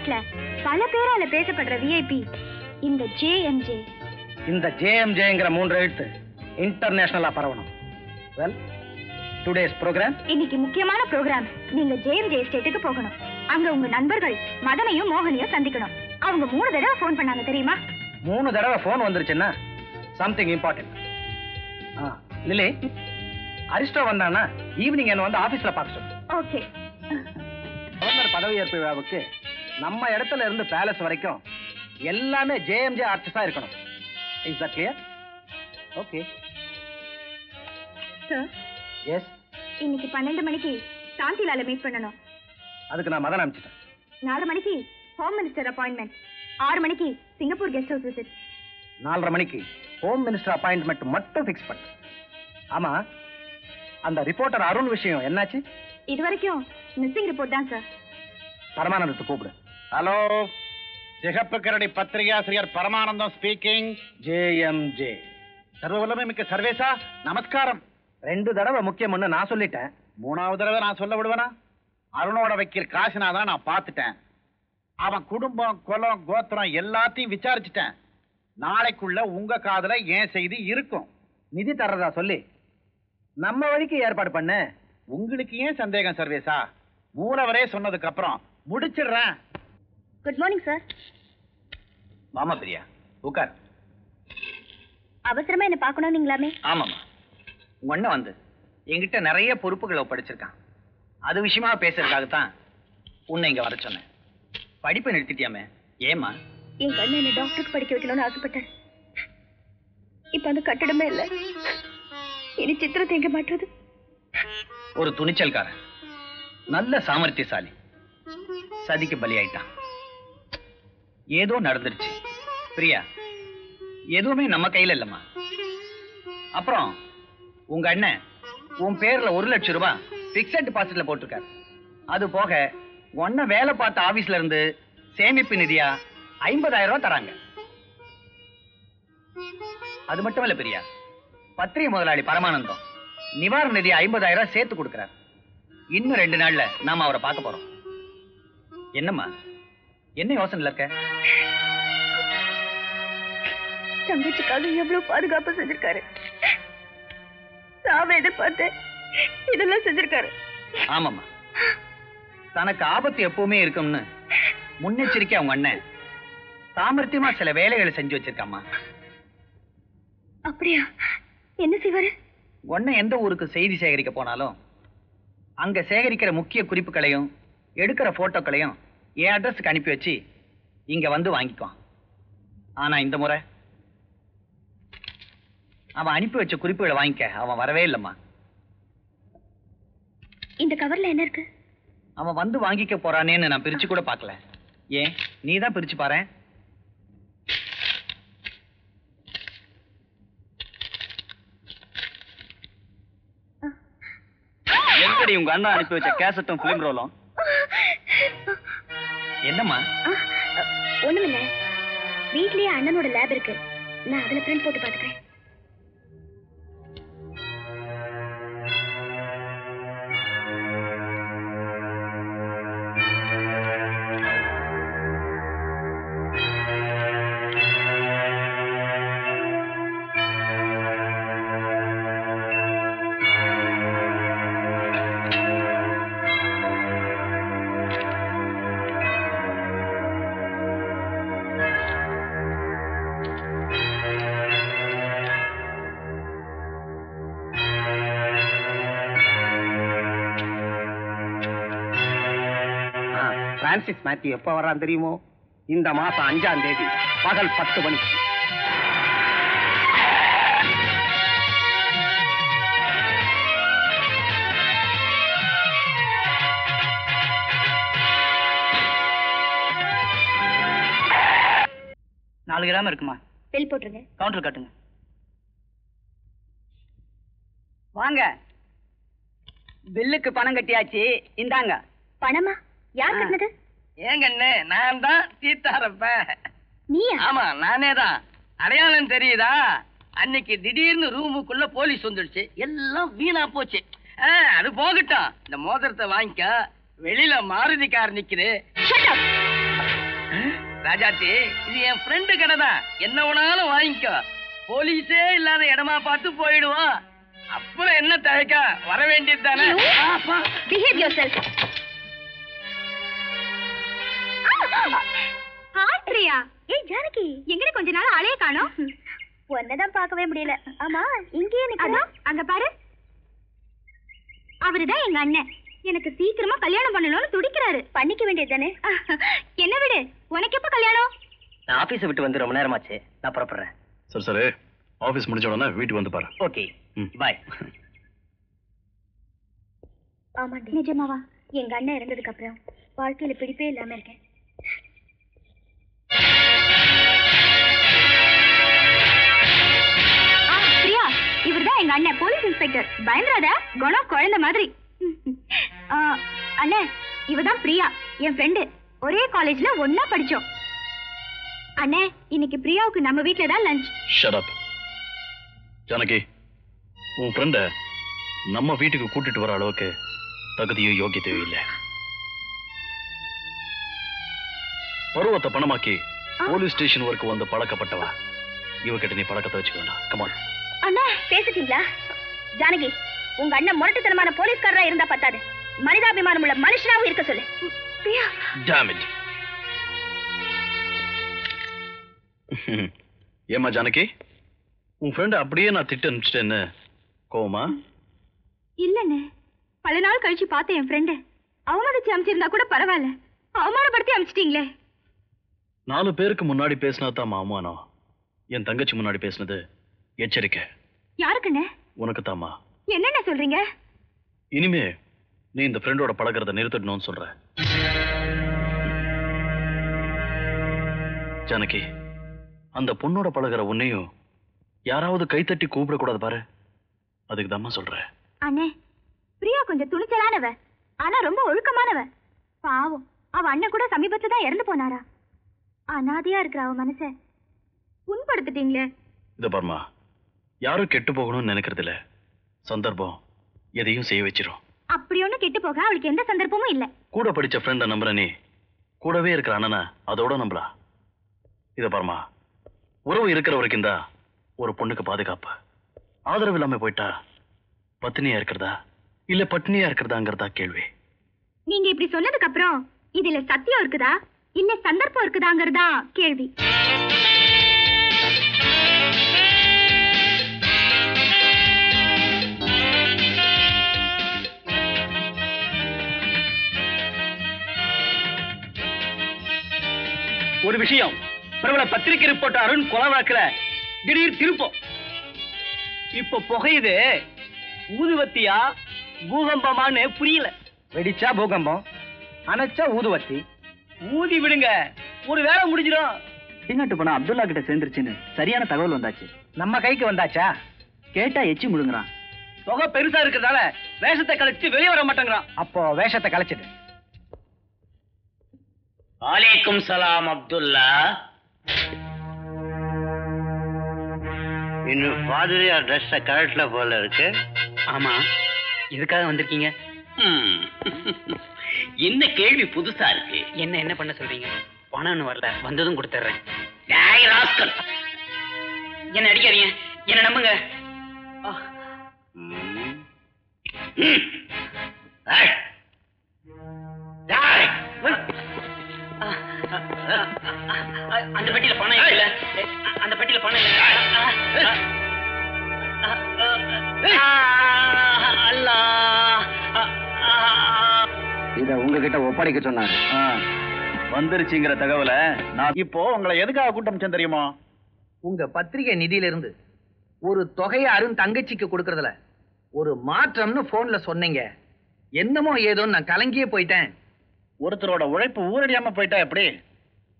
தமிழ்நாட்டுல பல பேரால பேசப்படுற விஐபி இந்த ஜேஎம்ஜே. இந்த ஜேஎம்ஜேங்கிற 3 எழுத்து இன்டர்நேஷனலா பரவணும். Well, today's programme. இன்னைக்கு முக்கியமான ப்ரோக்ராம். நீங்க ஜேஎம்ஜே எஸ்டேட்டுக்கு போகணும். அங்க உங்க நண்பர்கள் மதனையும் மோகனையும் சந்திக்கணும். அவங்க 3 தடவை போன் பண்ணாங்க தெரியுமா? 3 தடவை போன் வந்துருச்சுன்னா சம்திங் இம்பார்ட்டன்ட். லிலி, அரிஸ்டோ வந்தானா ஈவினிங் என்ன வந்து ஆபீஸ்ல பார்க்க சொல்லு. ஓகே. கவர்னர் பதவியேற்பு விழாவுக்கு நம்ம இடத்துல இருந்து பேலஸ் வரைக்கும் எல்லாமே ஜேஎம்ஜே ஆர்டிஸ்டா இருக்கணும். Is that clear? Okay sir. Yes. இன்னைக்கு 12 மணிக்கு சாந்திலால மீட் பண்ணணும். அதுக்கு நான் மதன் அனுப்பிச்சிட்டேன். 4 மணிக்கு ஹோம் மினிஸ்டர் அப்பாயின்மெண்ட். 6 மணிக்கு சிங்கப்பூர் கெஸ்ட் ஹவுஸ் விசிட். 4:30 மணிக்கு ஹோம் மினிஸ்டர் அப்பாயின்மெண்ட் மட்டும் ஃபிக்ஸ் பண்ணு. ஆமா, அந்த ரிப்போர்ட்டர் அருண் விஷயம் என்னாச்சு? இது வரைக்கும் மிஸ்ஸிங் ரிப்போர்ட் தான் சார். பரமானந்தத்தை கூப்பிடு. ஹலோ, சிகப்பு கரடி பத்திரிகாசிரியர் பரமானந்தம் ஸ்பீக்கிங். ஜேஎம்ஜே. சர்வவல்லமை மிக்க சர்வேசா, நமஸ்காரம். 2 தடவை முக்கியம்னு நான் சொல்லிட்டேன். 3வது தடவை நான் சொல்ல விடுவேனா? அருணோட வக்கீல் காசினாதான் நான் பார்த்துட்டேன். அவன் குடும்பம், குலம், கோத்திரம் எல்லாத்தையும் விசாரிச்சுட்டேன். நாளைக்குள்ள உங்க காதுல ஏன் செய்தி இருக்கும். நிதி தர்றதா சொல்லி நம்ம வழிக்கு ஏற்பாடு பண்ண. உங்களுக்கு ஏன் சந்தேகம் சர்வேசா? மூலவரே சொன்னதுக்கு அப்புறம் முடிச்சிடுறேன். Good morning sir. மாமா பிரியா, உட்கார். அவசரமா என்ன பார்க்கணும் நீங்களாமே? ஆமாம்மா, உங்க அண்ணன் வந்து என்கிட்ட நிறைய பொறுப்புகளை ஒப்படைச்சிருக்கான். அது விஷயமா பேசுறதுக்காகத்தான் உன்னை இங்க வர சொன்னேன். படிப்பை நிறுத்திட்டியாமே, ஏமா? என் கண்ணு என்ன டாக்டருக்கு படிக்க வைக்கணும்னு ஆசைப்பட்டேன். இப்ப அந்த கட்டடமே இல்லை. இனி சித்திரத்தை எங்க மாற்றுறது? ஒரு துணிச்சல்காரன், நல்ல சாமர்த்தியசாலி, சதிக்கு பலியாயிட்டான். ஏதோ நடந்துருச்சு பிரியா, எதுவுமே நம்ம கையில இல்லம்மா. அப்புறம் உங்க அண்ணன் உன் பேர்ல 1 லட்சம் ரூபாய் பிக்ஸட் டெபாசிட்ல போட்டிருக்காரு. அது போக உன்ன வேலை பார்த்த ஆபீஸ்ல இருந்து சேமிப்பு நிதியா 50,000 ரூபாய் தராங்க. அது மட்டும் இல்ல பிரியா, பத்திரிகை முதலாளி பரமானந்தம் நிவாரண நிதி 50,000 ரூபாய் சேர்த்து கொடுக்கிறார். இன்னும் 2 நாள்ல நாம அவரை பார்க்க போறோம். என்னம்மா, என்ன யோசனைல இருக்க? தங்கச்சிக்காக எவ்வளவு பாதுகாப்பு செஞ்சிருக்காரு. சாவை எதிர்பார்த்தேன், இதெல்லாம் செஞ்சிருக்காரு. ஆமாம்மா, தனக்கு ஆபத்து எப்பவுமே இருக்கும்னு முன்னெச்சரிக்கை அவங்க அண்ணன் சாமர்த்தியமா சில வேலைகளை செஞ்சு வச்சிருக்காமா. அப்படியா? என்ன செய்வாரு? உன்ன எந்த ஊருக்கு செய்தி சேகரிக்க போனாலும் அங்க சேகரிக்கிற முக்கிய குறிப்புகளையும் எடுக்கிற போட்டோக்களையும் என் அட்ரஸுக்கு அனுப்பி வச்சு இங்க வந்து வாங்கிக்குவான். ஆனா இந்த முறை அவன் அனுப்பி வச்ச குறிப்புகளை வாங்கிக்க அவன் வரவே இல்லம்மா. இந்த கவர்ல என்ன இருக்கு? அவன் வந்து வாங்கிக்க போறானேன்னு நான் பிரிச்சு கூட பார்க்கல. ஏன், நீ தான் பிரிச்சு பாரு. எங்கடி உங்க அண்ணா அனுப்பி வச்ச கேசட்டும் பிலிம் ரோலும்? என்னம்மா? ஒண்ணுமில்ல, வீட்லயே அண்ணனோட லேப் இருக்கு, நான் அதுல பிரிண்ட் போட்டு பாத்துக்கிறேன். பிரான்சிஸ் மேத்யூ எப்ப வர்றான் தெரியுமோ? இந்த மாசம் 5ஆம் தேதி பகல் 10 மணிக்கு. $4 கிராம் இருக்குமா? பில் போட்டுருங்க. கவுண்டர் காட்டுங்க. வாங்க, பில்லுக்கு பணம் கட்டியாச்சு, இந்தாங்க. பணமா? யார் கட்டினது? ஏங்கண்ணே, நான் தான் சீத்தாரப்பேன். நீயா? ஆமா, நானே தான். அடையாளம் தெரியுதா? அன்னைக்கு திடீர்னு ரூமுக்குள்ள போலீஸ் வந்துடுச்சு, எல்லாம் வீணா போச்சு. அது போகட்டும், இந்த மோதிரத்தை வாங்கிக்க. வெளியில மாருதி கார் நிக்குது. ராஜாத்தி, இது என் ஃப்ரெண்டு கடை தான். என்ன வேணாலும் வாங்கிக்கோ. போலீஸே இல்லாத இடமா பார்த்து போயிடுவான். அப்புறம் என்ன தயக்க, வர வேண்டியது தானே. Behave yourself. ஹாய் பிரியா. ஏய் ஜானகி, எங்கட கொஞ்ச நாள் ஆளே காணோம். ஒன்னதான் பார்க்கவே முடியல. ஆமா, இங்கே நிக்குது. அங்க பாரு. அவருதான் எங்க அண்ணன். எனக்கு சீக்கிரமா கல்யாணம் பண்ணணும்னு துடிக்கிறாரு. பண்ணிக்க வேண்டியது தானே. என்ன விடு, உனக்கு எப்ப கல்யாணம்? நான் ஆபீஸை விட்டு வந்து ரொம்ப நேரமாச்சு. நான் புறப்படுறேன். சரி சரி, ஆபீஸ் முடிஞ்ச உடனே வீட்டுக்கு வந்து பாரு. ஓகே, பாய். ஆமாண்டி. நிஜமாவா? எங்க அண்ணன் இறந்ததுக்கு அப்புறம் வாழ்க்கையில பிடிப்பே இல்லாம இருக்கேன். பிரியா, இவர்தான் எங்க அண்ணன், போலீஸ் இன்ஸ்பெக்டர். பயந்துராத, குணம் குழந்தை மாதிரி. அண்ணே, இவதான் பிரியா, என் ஃப்ரெண்டு. ஒரே காலேஜ்ல ஒன்னா படிச்சோம். அண்ணே, இன்னைக்கு பிரியாவுக்கு நம்ம வீட்ல தான் லஞ்ச். Shut up. ஜானகி, உன் ஃப்ரெண்ட நம்ம வீட்டுக்கு கூட்டிட்டு வர அளவுக்கு தகுதியோ யோகியத்தையோ இல்லை. பருவத்தை பணமாக்கி போலீஸ் ஸ்டேஷன் வரைக்கும் வந்து பழக்கப்பட்டவா. இவகிட்ட நீ பழக்கத்தை வச்சுக்க வேண்டாம். கமான். அண்ணா, பேசிட்டீங்களா? ஜானகி, உங்க அண்ணன் முரட்டுத்தனமான போலீஸ்காரரா இருந்தா பத்தாது, மனிதாபிமானம் உள்ள மனுஷனாவும் இருக்க சொல்லு. பிரியா. Damn it. ஏமா ஜானகி, உன் ஃப்ரெண்ட் அப்படியே நான் திட்டு அனுப்பிச்சிட்டேன்னு கோவமா? இல்லண்ணே, பல நாள் கழிச்சு பார்த்தேன் என் ஃப்ரெண்டு. அவமானிச்சு அமிச்சிருந்தா கூட பரவாயில்ல, அவமானப்படுத்தி அமிச்சிட்டீங்களே. 4 பேருக்கு முன்னாடி பேசினதான் அவமானம். என் தங்கச்சி முன்னாடி பேசினது எச்சரிக்கை. யாருக்குண்ணே? உனக்கு தாமா. என்னென்ன சொல்றீங்க? இனிமே நீ இந்த ஃப்ரெண்டோட பழகிறத நிறுத்திடணும்னு சொல்ற. ஜானகி, அந்த பொண்ணோட பழகிற உன்னையும் யாராவது கைத்தட்டி கூப்பிடக்கூடாது பாரு. அதுக்கு தாம்மா சொல்றேன். அண்ணே, பிரியா கொஞ்சம் துணிச்சலானவ, ஆனா ரொம்ப ஒழுக்கமானவ. பாவம், அவ அண்ணன் கூட சமீபத்துல தான் இறந்து போனாரா. அனாதையா இருக்கிற அவ மனச புண்படுத்திட்டீங்களே. இத பாருமா, யாரும் கெட்டு போகணும்னு நினைக்கிறது இல்ல, சந்தர்ப்பம் எதையும் செய்ய வச்சிரும். அப்படி ஒண்ணு கெட்டு போக அவளுக்கு எந்த சந்தர்ப்பமும் இல்ல. கூட படிச்ச ஃப்ரெண்ட நம்புற நீ கூடவே இருக்கிற அண்ணனா அதோட நம்பலா. இத பாருமா, உறவு இருக்கிற வரைக்கும் தான் ஒரு பொண்ணுக்கு பாதுகாப்பு. ஆதரவு இல்லாம போயிட்டா பத்தினியா இருக்கிறதா இல்ல பட்டினியா இருக்கிறதாங்கிறதா கேள்வி. நீங்க இப்படி சொன்னதுக்கு அப்புறம் இதுல சத்தியம் இருக்குதா இல்ல சந்தர்ப்பம் இருக்குதாங்கிறதா கேள்வி. ஒரு விஷயம், பிரபல பத்திரிகை ரிப்போர்ட் அருண் கொலை வழக்குல திடீர் திருப்பம். இப்ப புகையுது, ஊதுவத்தியா பூகம்பமான்னு புரியல. வெடிச்சா பூகம்பம், அணைச்சா ஊதுவத்தி. ஊதி விடுங்க, ஒரு வேலை முடிஞ்சிடும். டிங்கட்டு போனா அப்துல்லா கிட்ட சேர்ந்துருச்சுன்னு சரியான தகவல் வந்தாச்சு. நம்ம கைக்கு வந்தாச்சா? கேட்டா எச்சி முழுங்குறான். புகை பெருசா இருக்கிறதால வேஷத்தை கழிச்சு வெளியே வர மாட்டேங்கிறான். அப்போ வேஷத்தை கலைச்சிடு. அலைக்கும் சலாம் அப்துல்லா. இன்னும் பாதிரியா ட்ரெஸ் கரெக்ட்ல போல இருக்கு. ஆமா, எதுக்காக வந்திருக்கீங்க? என்ன கேள்வி புதுசா இருக்கு. என்ன பண்ண சொல்றீங்க? பணம்னு வரல, வந்ததும் கொடுத்துறேன். என்ன அடிக்காதீங்க, என்ன நம்புங்க. அந்த பெட்டியில பணம் இல்ல, அந்த பெட்டியில பணம் இல்ல. இத உங்ககிட்ட ஒப்படைக்க சொன்னாரு. வந்துருச்சுங்கிற தகவலை நான் இப்போ உங்களை எதுக்காக கூட்டம் தெரியுமா? உங்க பத்திரிகை நிதியில இருந்து ஒரு தொகையை அருண் தங்கச்சிக்கு கொடுக்கறதுல ஒரு மாற்றம்னு போன்ல சொன்னீங்க. என்னமோ ஏதோ நான் கலங்கியே போயிட்டேன். ஒருத்தரோட உழைப்பு ஊரடியாம போயிட்டா எப்படி?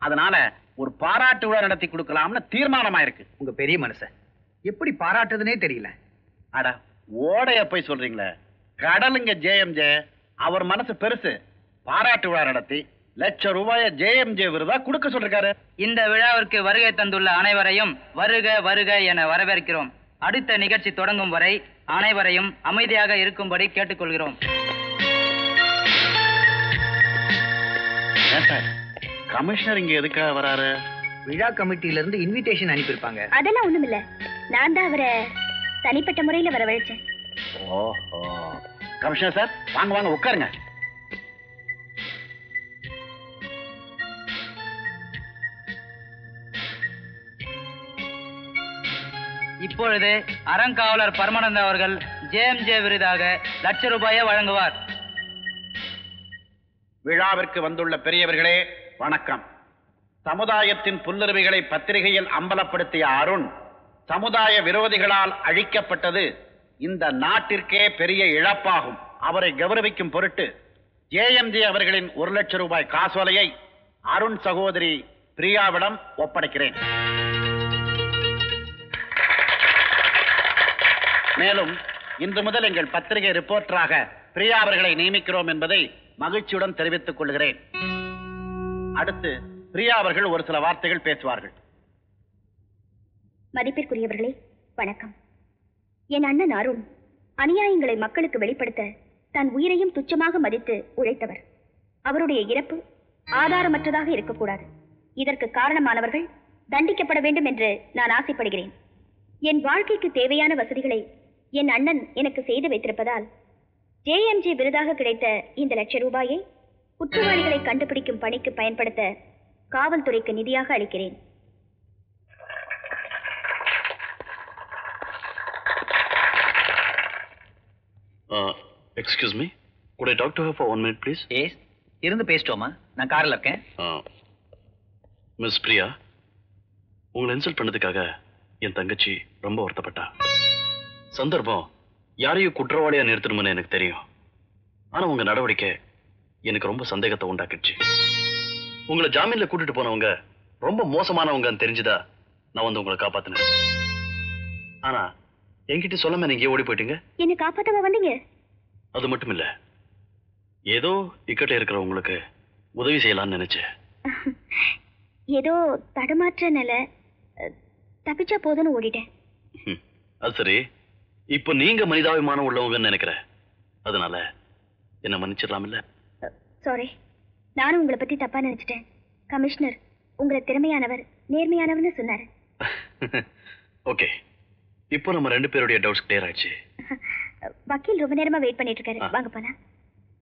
அதனால ஒரு பாராட்டு விழா நடத்தி கொடுக்கலாம்னு தீர்மானமாயிருக்கு. உங்க பெரிய மனுஷன் எப்படி பாராட்டுதுன்னே தெரியல. அட, ஓடைய போய் சொல்றீங்களே. கடலுங்க ஜேஎம்ஜே, அவர் மனசு பெருசு. பாராட்டு விழா நடத்தி ₹1,00,000 ஜேஎம்ஜே விருதா கொடுக்க சொல்லிருக்காரு. இந்த விழாவிற்கு வருகை தந்துள்ள அனைவரையும் வருக வருக என வரவேற்கிறோம். அடுத்த நிகழ்ச்சி தொடங்கும் வரை அனைவரையும் அமைதியாக இருக்கும்படி கேட்டுக்கொள்கிறோம். கமிஷனர் இங்க எதுக்காக வராரு? விழா கமிட்டியில இருந்து இன்விடேஷன் அனுப்பியிருப்பாங்க. அதெல்லாம் ஒண்ணுமில்ல, நான் தான் அவரை தனிப்பட்ட முறையில வரவழைச்சேன். ஓஹோ. கமிஷனர் சார், வாங்க வாங்க உட்காருங்க. இப்பொழுது அறங்காவலர் பரமானந்த அவர்கள் ஜேஎம்ஜே விருதாக ₹1,00,000 வழங்குவார். விழாவிற்கு வந்துள்ள பெரியவர்களே வணக்கம். சமுதாயத்தின் புல்லுரிமைகளை பத்திரிகையில் அம்பலப்படுத்திய அருண் சமுதாய விரோதிகளால் அழிக்கப்பட்டது இந்த நாட்டிற்கே பெரிய இழப்பாகும். அவரை கௌரவிக்கும் பொருட்டு ஜேஎம்ஜே அவர்களின் ₹1,00,000 காசோலையை அருண் சகோதரி பிரியாவிடம் ஒப்படைக்கிறேன். மேலும் இன்று முதல் எங்கள் பத்திரிகை ரிப்போர்ட்டராக பிரியா அவர்களை நியமிக்கிறோம் என்பதை மகிழ்ச்சியுடன் தெரிவித்துக் கொள்கிறேன். அடுத்து பிரியா அவர்கள் ஒரு சில வார்த்தைகள் பேசுவார்கள். மதிப்பிற்குரியவர்களே வணக்கம். என் அண்ணன் அருண் அநியாயங்களை மக்களுக்கு வெளிப்படுத்த தன் உயிரையும் துச்சமாக மதித்து உழைத்தவர். அவருடைய இறப்பு ஆதாரமற்றதாக இருக்கக்கூடாது. இதற்கு காரணமானவர்கள் தண்டிக்கப்பட வேண்டும் என்று நான் ஆசைப்படுகிறேன். என் வாழ்க்கைக்கு தேவையான வசதிகளை என் அண்ணன் எனக்கு செய்து வைத்திருப்பதால் ஜேஎம்ஜே விருதாக கிடைத்த இந்த ₹1,00,000 குற்றவாளிகளை கண்டுபிடிக்கும் பணிக்கு பயன்படுத்த காவல்துறைக்கு நிதியாக அளிக்கிறேன். Excuse me, could I talk to her for 1 minute please? Yes, இருந்து பேசிட்டோமா? நான் கார்ல இருக்கேன். மிஸ் பிரியா, உங்களை இன்சல்ட் பண்ணதுக்காக என் தங்கச்சி ரொம்ப வருத்தப்பட்டா. சந்தர்ப்பம் யாரையும் குற்றவாளியா நிறுத்தணும்னு எனக்கு தெரியும். ஆனா உங்க நடவடிக்கை எனக்கு ரொம்ப சந்தேகத்தை உண்டாக்கிடுச்சு. உங்களை ஜாமீன்ல கூட்டிட்டு போனவங்க ரொம்ப மோசமானவங்கன்னு தெரிஞ்சுதா நான் வந்து உங்களை காப்பாத்தினேன். ஆனா என்கிட்ட சொல்லாம நீங்க ஓடி போயிட்டீங்க. என்ன காப்பாத்தவா வந்தீங்க? அது மட்டும் இல்ல, ஏதோ இக்கட்ட இருக்கிறவங்களுக்கு உதவி செய்யலாம்னு நினைச்சேன். ஏதோ தடுமாற்ற நிலை, தப்பிச்சா போதுன்னு ஓடிட்டேன். அது சரி, இப்போ நீங்க மனிதாபிமானம் உள்ளவங்கன்னு நினைக்கிறேன். அதனால என்ன மன்னிச்சிடலாம் இல்ல? சாரி, நானும் உங்களை பத்தி தப்பா நினைச்சிட்டேன். கமிஷனர் உங்களை திறமையானவர், நேர்மையானவர்னு சொன்னாரு. ஓகே, இப்போ நம்ம 2 பேருடைய டவுட்ஸ் கிளியர் ஆயிடுச்சு. வக்கீல் ரொம்ப நேரமா வெயிட் பண்ணிட்டு இருக்காரு. வாங்க போலாம்.